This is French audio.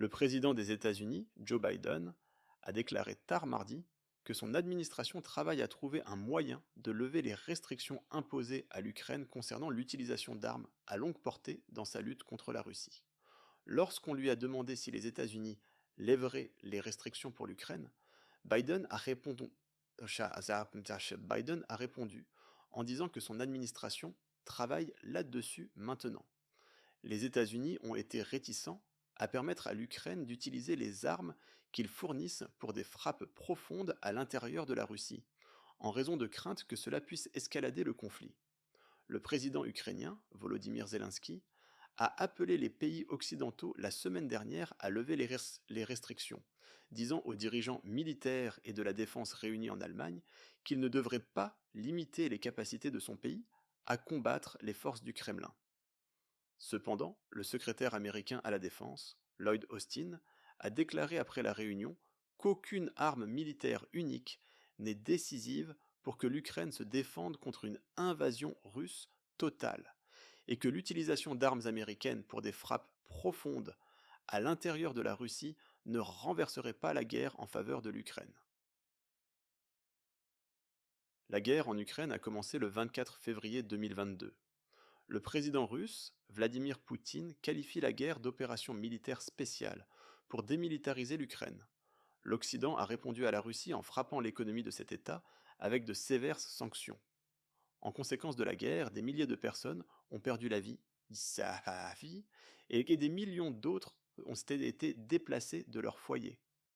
Le président des États-Unis, Joe Biden, a déclaré tard mardi que son administration travaille à trouver un moyen de lever les restrictions imposées à l'Ukraine concernant l'utilisation d'armes à longue portée dans sa lutte contre la Russie. Lorsqu'on lui a demandé si les États-Unis lèveraient les restrictions pour l'Ukraine, Biden a répondu, Biden a répondu en disant que son administration travaille là-dessus maintenant. Les États-Unis ont été réticents à permettre à l'Ukraine d'utiliser les armes qu'ils fournissent pour des frappes profondes à l'intérieur de la Russie, en raison de craintes que cela puisse escalader le conflit. Le président ukrainien, Volodymyr Zelensky, a appelé les pays occidentaux la semaine dernière à lever les restrictions, disant aux dirigeants militaires et de la défense réunis en Allemagne qu'ils ne devraient pas limiter les capacités de son pays à combattre les forces du Kremlin. Cependant, le secrétaire américain à la Défense, Lloyd Austin, a déclaré après la réunion qu'aucune arme militaire unique n'est décisive pour que l'Ukraine se défende contre une invasion russe totale, et que l'utilisation d'armes américaines pour des frappes profondes à l'intérieur de la Russie ne renverserait pas la guerre en faveur de l'Ukraine. La guerre en Ukraine a commencé le 24 février 2022. Le président russe, Vladimir Poutine, qualifie la guerre d'opération militaire spéciale pour démilitariser l'Ukraine. L'Occident a répondu à la Russie en frappant l'économie de cet État avec de sévères sanctions. En conséquence de la guerre, des milliers de personnes ont perdu la vie, et des millions d'autres ont été déplacés de leur foyer.